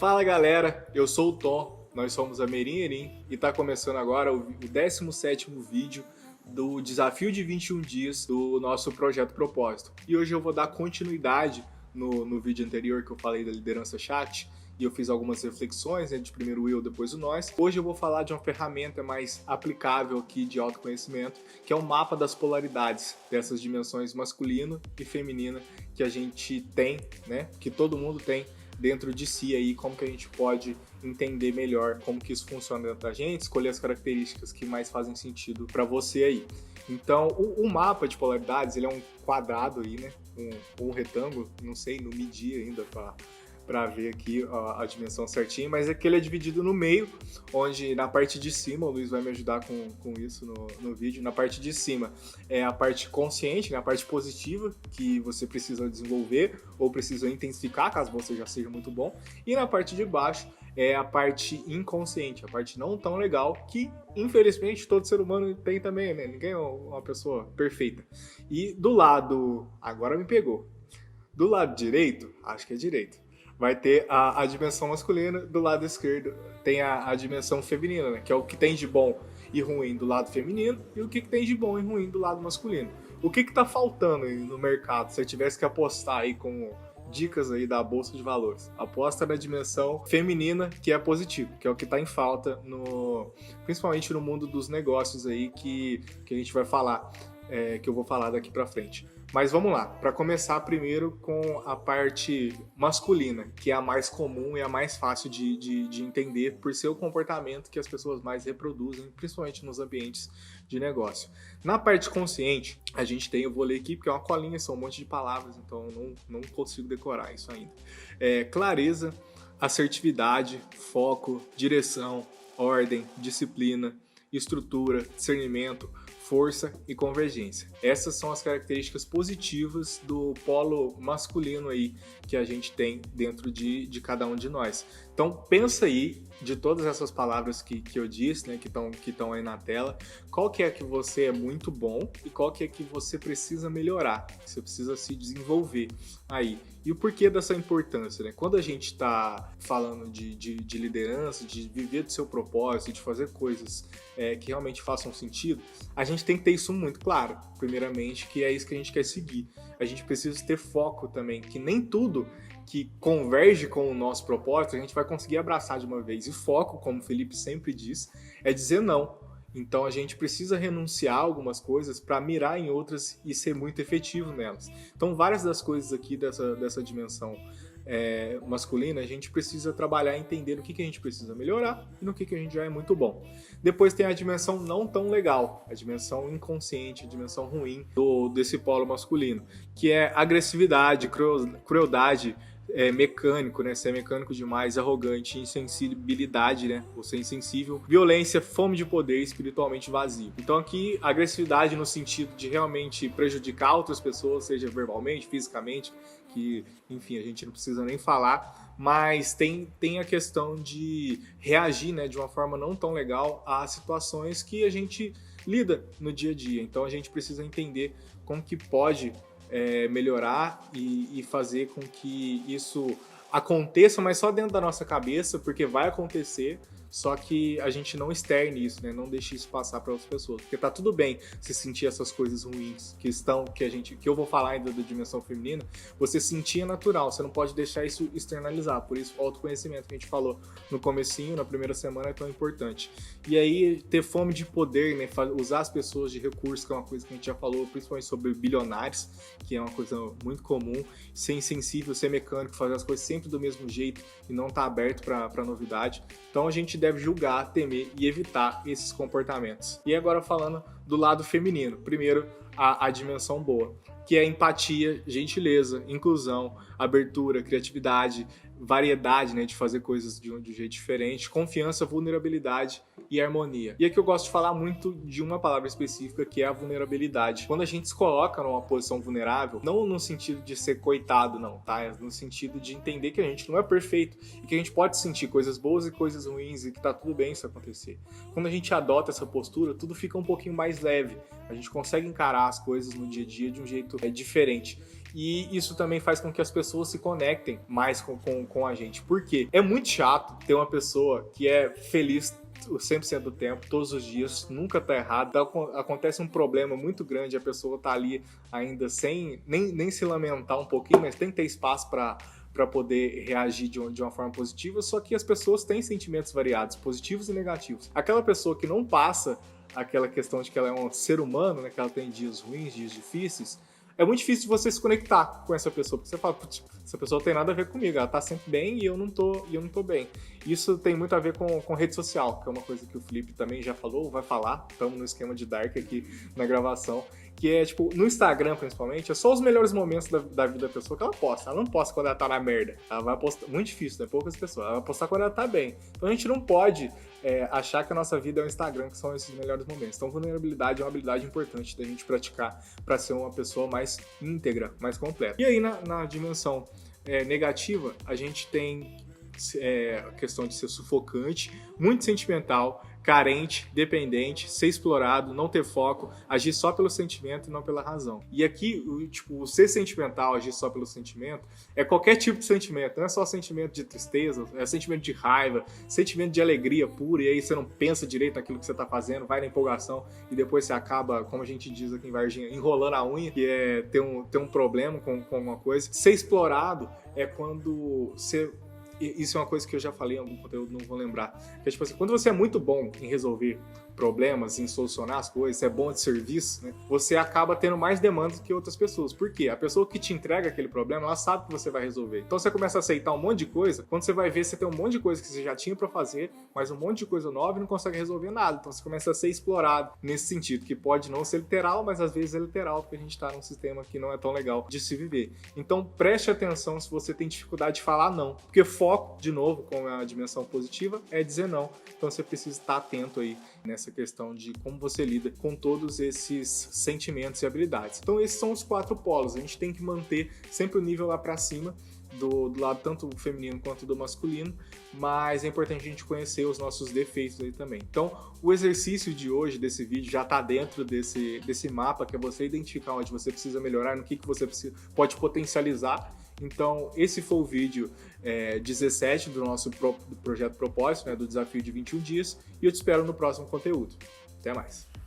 Fala galera, eu sou o Tom, nós somos a Merim Erim e está começando agora o 17º vídeo do desafio de 21 dias do nosso projeto Propósito. E hoje eu vou dar continuidade no vídeo anterior que eu falei da liderança chat e eu fiz algumas reflexões, né, de primeiro eu, depois o nós. Hoje eu vou falar de uma ferramenta mais aplicável aqui de autoconhecimento, que é o mapa das polaridades dessas dimensões masculina e feminina que a gente tem, né, que todo mundo tem dentro de si aí, como que a gente pode entender melhor como que isso funciona dentro da gente, escolher as características que mais fazem sentido para você aí. Então, o mapa de polaridades, ele é um quadrado aí, né, um retângulo, não sei, não medi ainda para ver aqui a dimensão certinha, mas é que ele é dividido no meio, onde na parte de cima, o Luiz vai me ajudar com isso no vídeo, na parte de cima é a parte consciente, né, a parte positiva que você precisa desenvolver ou precisa intensificar, caso você já seja muito bom, e na parte de baixo é a parte inconsciente, a parte não tão legal, que infelizmente todo ser humano tem também, né, ninguém é uma pessoa perfeita. E do lado, agora me pegou, do lado direito, acho que é direito, vai ter a dimensão masculina, do lado esquerdo tem a dimensão feminina, né? Que é o que tem de bom e ruim do lado feminino e o que tem de bom e ruim do lado masculino. O que tá faltando aí no mercado, se eu tivesse que apostar aí com dicas aí da Bolsa de Valores? Aposta na dimensão feminina, que é positivo, que é o que tá em falta, principalmente no mundo dos negócios aí que a gente vai falar, que eu vou falar daqui pra frente. Mas vamos lá, para começar primeiro com a parte masculina, que é a mais comum e a mais fácil de entender por ser o comportamento que as pessoas mais reproduzem, principalmente nos ambientes de negócio. Na parte consciente, a gente tem, eu vou ler aqui porque é uma colinha, são um monte de palavras, então eu não consigo decorar isso ainda. Clareza, assertividade, foco, direção, ordem, disciplina, estrutura, discernimento, força e convergência. Essas são as características positivas do polo masculino aí que a gente tem dentro de cada um de nós. Então pensa aí, de todas essas palavras que eu disse, né, que estão aí na tela, qual que é que você é muito bom e qual que é que você precisa melhorar, que você precisa se desenvolver aí. E o porquê dessa importância, né? Quando a gente está falando de liderança, de viver do seu propósito, de fazer coisas que realmente façam sentido, a gente tem que ter isso muito claro, primeiramente, que é isso que a gente quer seguir. A gente precisa ter foco também, que nem tudo que converge com o nosso propósito a gente vai conseguir abraçar de uma vez. E foco, como o Felipe sempre diz, é dizer não. Então a gente precisa renunciar a algumas coisas para mirar em outras e ser muito efetivo nelas. Então várias das coisas aqui dessa dimensão masculina, a gente precisa trabalhar e entender o que a gente precisa melhorar e no que a gente já é muito bom. Depois tem a dimensão não tão legal, a dimensão inconsciente, a dimensão ruim desse polo masculino, que é agressividade, crueldade, mecânico, né? Ser mecânico demais, arrogante, insensibilidade, né? Ou ser insensível, violência, fome de poder, espiritualmente vazio. Então aqui, agressividade no sentido de realmente prejudicar outras pessoas, seja verbalmente, fisicamente, que, enfim, a gente não precisa nem falar, mas tem a questão de reagir, né, de uma forma não tão legal a situações que a gente lida no dia a dia. Então a gente precisa entender como que pode melhorar e fazer com que isso aconteça, mas só dentro da nossa cabeça, porque vai acontecer, só que a gente não externe isso, né? Não deixe isso passar para outras pessoas, porque tá tudo bem se sentir essas coisas ruins que eu vou falar ainda da dimensão feminina, você sentir é natural, você não pode deixar isso externalizar, por isso o autoconhecimento que a gente falou no comecinho, na primeira semana, é tão importante. E aí ter fome de poder, né? Usar as pessoas de recursos, que é uma coisa que a gente já falou, principalmente sobre bilionários, que é uma coisa muito comum, ser insensível, ser mecânico, fazer as coisas sempre do mesmo jeito e não estar aberto para novidade. Então a gente deve julgar, temer e evitar esses comportamentos. E agora falando do lado feminino, primeiro a dimensão boa, que é empatia, gentileza, inclusão, abertura, criatividade, variedade, né, de fazer coisas de um jeito diferente, confiança, vulnerabilidade e harmonia. E aqui eu gosto de falar muito de uma palavra específica, que é a vulnerabilidade. Quando a gente se coloca numa posição vulnerável, não no sentido de ser coitado, não, tá? É no sentido de entender que a gente não é perfeito e que a gente pode sentir coisas boas e coisas ruins e que tá tudo bem isso acontecer. Quando a gente adota essa postura, tudo fica um pouquinho mais leve. A gente consegue encarar as coisas no dia a dia de um jeito diferente. E isso também faz com que as pessoas se conectem mais com a gente. Por quê? É muito chato ter uma pessoa que é feliz 100% do tempo, todos os dias, nunca tá errado. Então, acontece um problema muito grande, a pessoa tá ali ainda sem nem se lamentar um pouquinho, mas tem que ter espaço para poder reagir de uma forma positiva, só que as pessoas têm sentimentos variados, positivos e negativos. Aquela pessoa que não passa aquela questão de que ela é um ser humano, né, que ela tem dias ruins, dias difíceis, é muito difícil de você se conectar com essa pessoa, porque você fala, putz, essa pessoa não tem nada a ver comigo, ela tá sempre bem e eu não tô bem. Isso tem muito a ver com rede social, que é uma coisa que o Felipe também já falou, vai falar, estamos no esquema de Dark aqui na gravação, que é, tipo, no Instagram, principalmente, é só os melhores momentos da vida da pessoa que ela posta. Ela não posta quando ela tá na merda. Ela vai postar, muito difícil, né? Poucas pessoas. Ela vai postar quando ela tá bem. Então a gente não pode achar que a nossa vida é o Instagram, que são esses melhores momentos. Então vulnerabilidade é uma habilidade importante da gente praticar para ser uma pessoa mais íntegra, mais completa. E aí, na dimensão negativa, a gente tem a questão de ser sufocante, muito sentimental, carente, dependente, ser explorado, não ter foco, agir só pelo sentimento e não pela razão. E aqui, o ser sentimental, agir só pelo sentimento, é qualquer tipo de sentimento, não é só sentimento de tristeza, é sentimento de raiva, sentimento de alegria pura, e aí você não pensa direito naquilo que você está fazendo, vai na empolgação e depois você acaba, como a gente diz aqui em Varginha, enrolando a unha, que é ter um problema com alguma coisa. Ser explorado é quando você... Isso é uma coisa que eu já falei em algum conteúdo, não vou lembrar. Que é tipo assim, quando você é muito bom em resolver problemas, em solucionar as coisas, você é bom de serviço, né? Você acaba tendo mais demandas que outras pessoas. Por quê? A pessoa que te entrega aquele problema, ela sabe que você vai resolver. Então você começa a aceitar um monte de coisa, quando você vai ver, você tem um monte de coisa que você já tinha pra fazer, mas um monte de coisa nova e não consegue resolver nada. Então você começa a ser explorado nesse sentido, que pode não ser literal, mas às vezes é literal, porque a gente tá num sistema que não é tão legal de se viver. Então preste atenção se você tem dificuldade de falar não. Porque foco, de novo, com a dimensão positiva, é dizer não. Então você precisa estar atento aí nessa questão de como você lida com todos esses sentimentos e habilidades. Então esses são os 4 polos. A gente tem que manter sempre o nível lá para cima, do lado tanto do feminino quanto do masculino, mas é importante a gente conhecer os nossos defeitos aí também. Então o exercício de hoje, desse vídeo, já está dentro desse mapa, que é você identificar onde você precisa melhorar, no que você pode potencializar. Então, esse foi o vídeo 17 do nosso projeto Propósito, né, do desafio de 21 dias, e eu te espero no próximo conteúdo. Até mais!